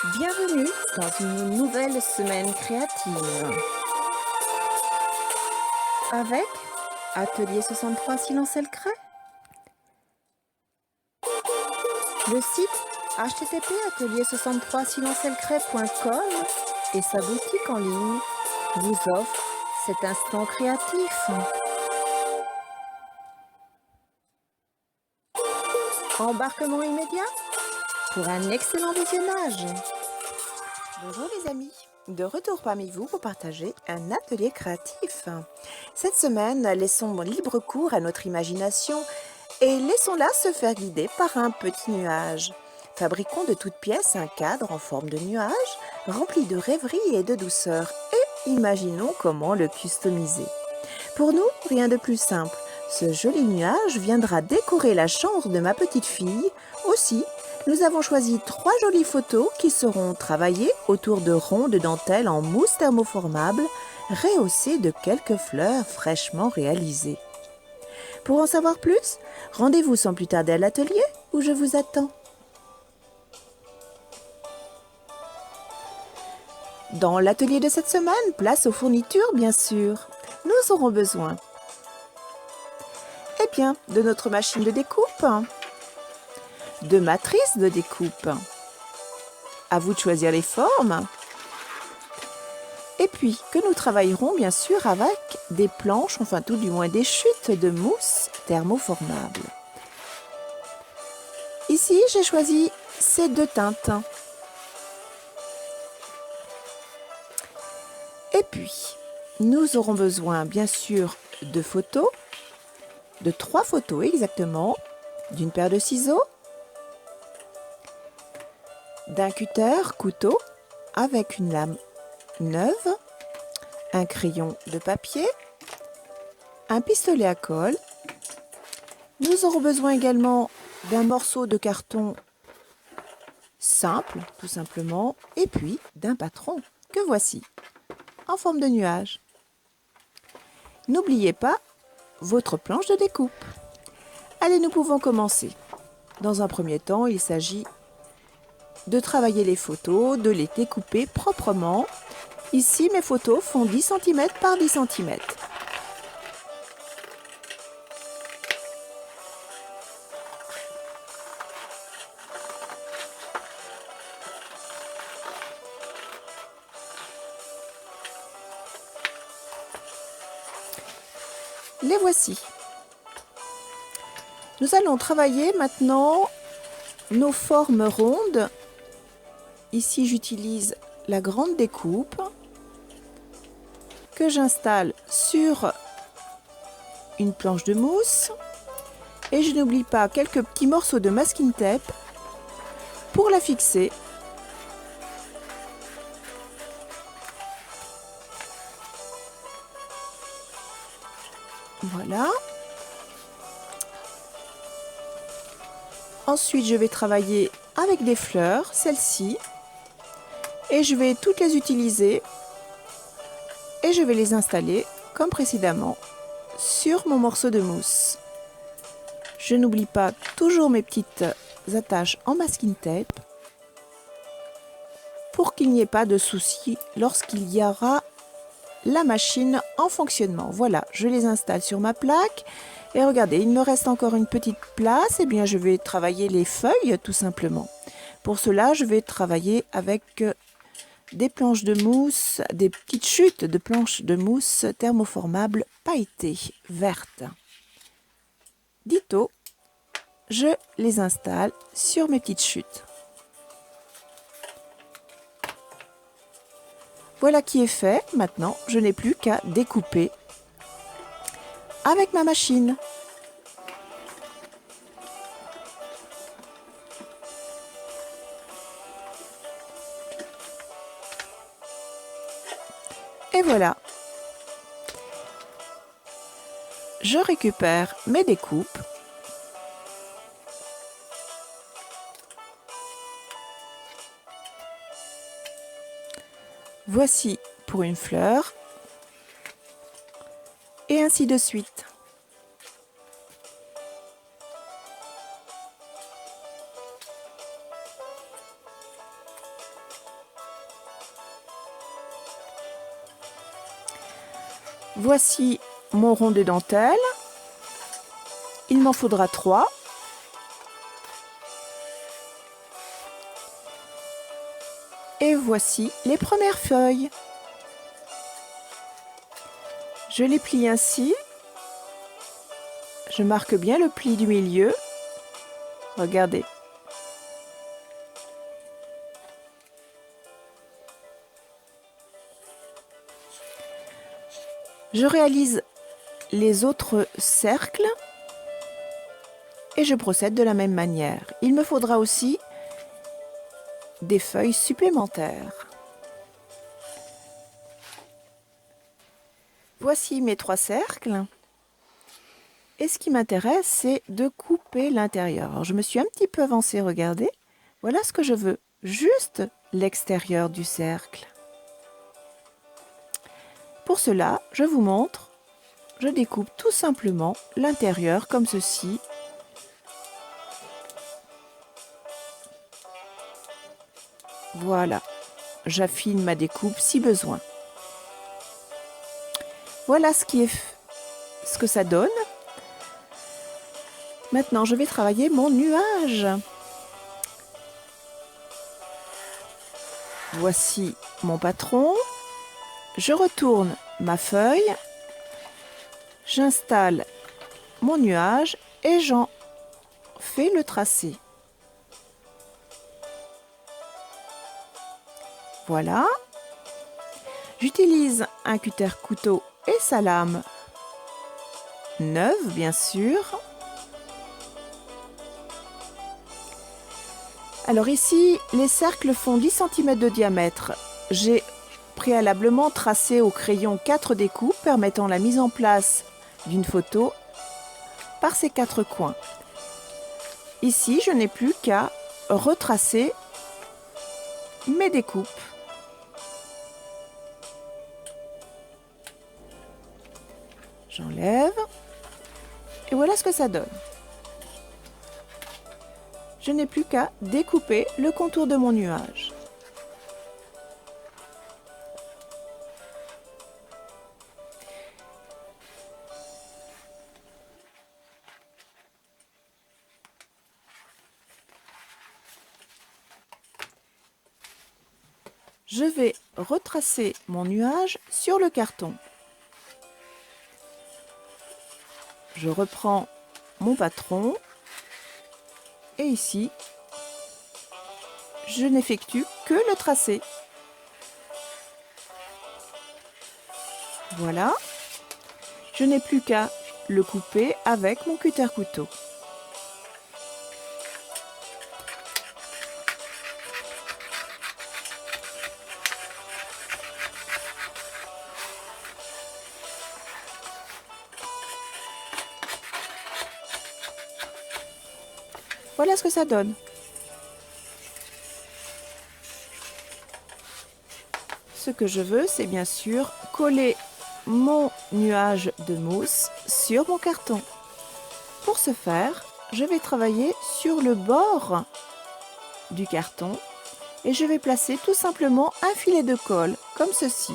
Bienvenue dans une nouvelle semaine créative avec Atelier 63 Silence et le Crêt, le site http://atelier63silenceelcret.com et sa boutique en ligne vous offre cet instant créatif. Embarquement immédiat pour un excellent visionnage. Bonjour les amis, de retour parmi vous pour partager un atelier créatif. Cette semaine, laissons libre cours à notre imagination et laissons-la se faire guider par un petit nuage. Fabriquons de toutes pièces un cadre en forme de nuage, rempli de rêverie et de douceur, et imaginons comment le customiser. Pour nous, rien de plus simple. Ce joli nuage viendra décorer la chambre de ma petite fille. Aussi, nous avons choisi 3 jolies photos qui seront travaillées autour de ronds de dentelle en mousse thermoformable, rehaussées de quelques fleurs fraîchement réalisées. Pour en savoir plus, rendez-vous sans plus tarder à l'atelier où je vous attends. Dans l'atelier de cette semaine, place aux fournitures bien sûr. Nous aurons besoin de notre machine de découpe, de matrices de découpe. À vous de choisir les formes. Et puis que nous travaillerons bien sûr avec des planches, enfin tout du moins des chutes de mousse thermoformable. Ici, j'ai choisi ces 2 teintes. Et puis, nous aurons besoin bien sûr de photos, de 3 photos exactement, d'une paire de ciseaux, d'un cutter couteau avec une lame neuve, un crayon de papier, un pistolet à colle. Nous aurons besoin également d'un morceau de carton simple, tout simplement, et puis d'un patron que voici, en forme de nuage. N'oubliez pas votre planche de découpe. Allez, nous pouvons commencer. Dans un premier temps, il s'agit de travailler les photos, de les découper proprement. Ici, mes photos font 10 cm par 10 cm. Les voici. Nous allons travailler maintenant nos formes rondes. Ici, j'utilise la grande découpe que j'installe sur une planche de mousse. Et je n'oublie pas quelques petits morceaux de masking tape pour la fixer. Voilà. Ensuite, je vais travailler avec des fleurs, celles-ci. Et je vais toutes les utiliser. Et je vais les installer, comme précédemment, sur mon morceau de mousse. Je n'oublie pas toujours mes petites attaches en masking tape pour qu'il n'y ait pas de soucis lorsqu'il y aura la machine en fonctionnement. Voilà, je les installe sur ma plaque. Et regardez, il me reste encore une petite place. Eh bien, je vais travailler les feuilles, tout simplement. Pour cela, je vais travailler avec des planches de mousse, des petites chutes de planches de mousse thermoformable pailletées, vertes. Dito, je les installe sur mes petites chutes. Voilà qui est fait. Maintenant, je n'ai plus qu'à découper avec ma machine. Et voilà. Je récupère mes découpes. Voici pour une fleur. Et ainsi de suite. Voici mon rond de dentelle. Il m'en faudra 3. Et voici les premières feuilles. Je les plie ainsi. Je marque bien le pli du milieu. Regardez. Je réalise les autres cercles et je procède de la même manière. Il me faudra aussi des feuilles supplémentaires. Voici mes 3 cercles. Et ce qui m'intéresse, c'est de couper l'intérieur. Alors, je me suis un petit peu avancée, regardez. Voilà ce que je veux, juste l'extérieur du cercle. Pour cela, je vous montre, je découpe tout simplement l'intérieur comme ceci. Voilà, j'affine ma découpe si besoin. Voilà ce que ça donne. Maintenant, je vais travailler mon nuage. Voici mon patron. Je retourne ma feuille. J'installe mon nuage et j'en fais le tracé. Voilà. J'utilise un cutter couteau et sa lame neuve, bien sûr. Alors ici, les cercles font 10 cm de diamètre. J'ai préalablement tracé au crayon 4 découpes permettant la mise en place d'une photo par ces 4 coins. Ici, je n'ai plus qu'à retracer mes découpes. J'enlève et voilà ce que ça donne. Je n'ai plus qu'à découper le contour de mon nuage. Je vais retracer mon nuage sur le carton. Je reprends mon patron et ici, je n'effectue que le tracé. Voilà, je n'ai plus qu'à le couper avec mon cutter couteau. Voilà ce que ça donne. Ce que je veux, c'est bien sûr coller mon nuage de mousse sur mon carton. Pour ce faire, je vais travailler sur le bord du carton et je vais placer tout simplement un filet de colle, comme ceci.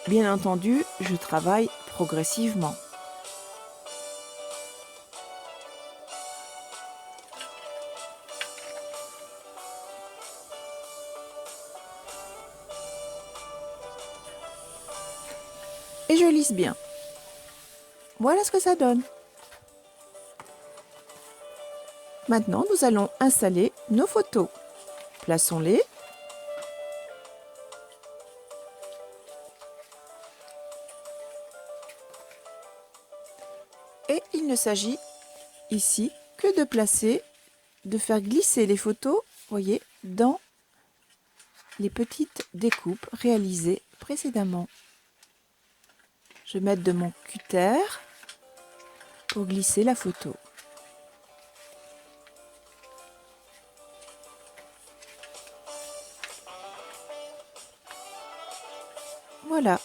Bien entendu, je travaille progressivement. Et je lisse bien. Voilà ce que ça donne. Maintenant, nous allons installer nos photos. Plaçons-les. Et il ne s'agit ici que de placer, de faire glisser les photos, voyez, dans les petites découpes réalisées précédemment. Je vais mettre de mon cutter pour glisser la photo. Voilà.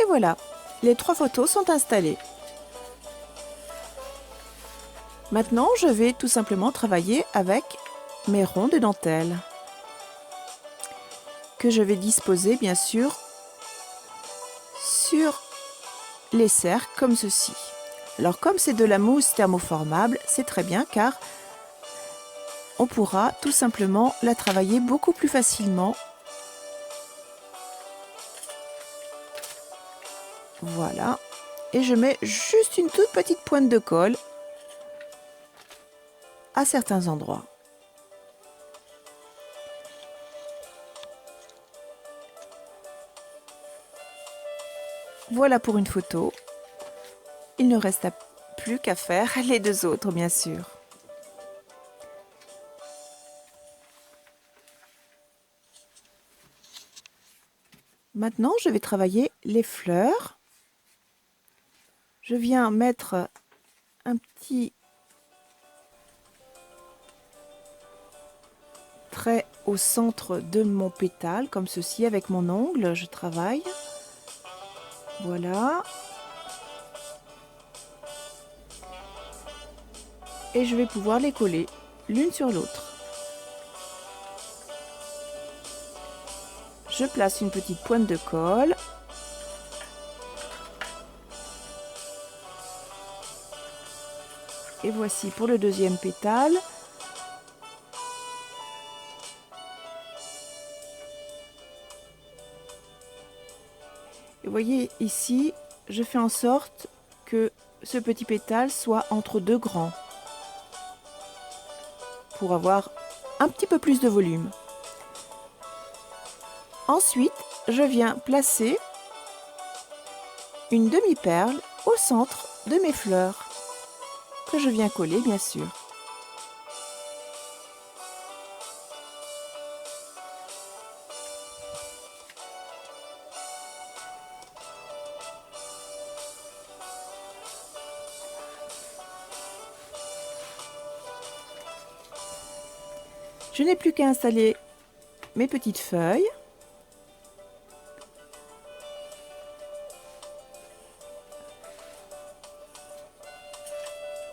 Et voilà, les 3 photos sont installées. Maintenant, je vais tout simplement travailler avec mes ronds de dentelle que je vais disposer bien sûr sur les cercles comme ceci. Alors comme c'est de la mousse thermoformable, c'est très bien car on pourra tout simplement la travailler beaucoup plus facilement. Voilà. Et je mets juste une toute petite pointe de colle à certains endroits. Voilà pour une photo. Il ne reste plus qu'à faire les 2 autres, bien sûr. Maintenant, je vais travailler les fleurs. Je viens mettre un petit trait au centre de mon pétale, comme ceci, avec mon ongle, je travaille. Voilà. Et je vais pouvoir les coller l'une sur l'autre. Je place une petite pointe de colle. Et voici pour le deuxième pétale. Et vous voyez ici, je fais en sorte que ce petit pétale soit entre 2 grands pour avoir un petit peu plus de volume. Ensuite, je viens placer une demi-perle au centre de mes fleurs que je viens coller bien sûr. Je n'ai plus qu'à installer mes petites feuilles.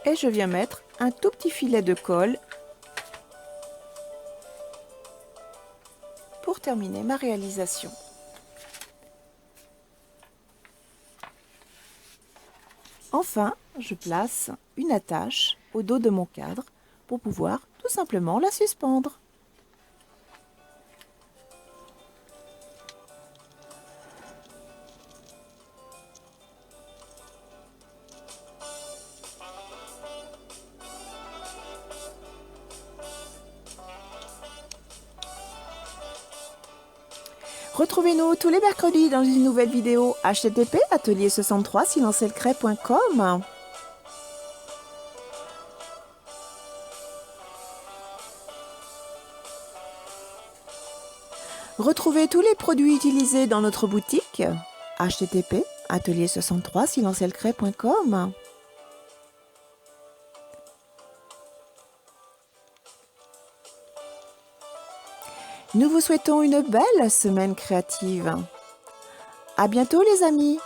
Et je viens mettre un tout petit filet de colle pour terminer ma réalisation. Enfin, je place une attache au dos de mon cadre pour pouvoir tout simplement la suspendre. Retrouvez-nous tous les mercredis dans une nouvelle vidéo http atelier63silencelcret.com. Retrouvez tous les produits utilisés dans notre boutique http atelier63silencelcret.com. Nous vous souhaitons une belle semaine créative. À bientôt les amis!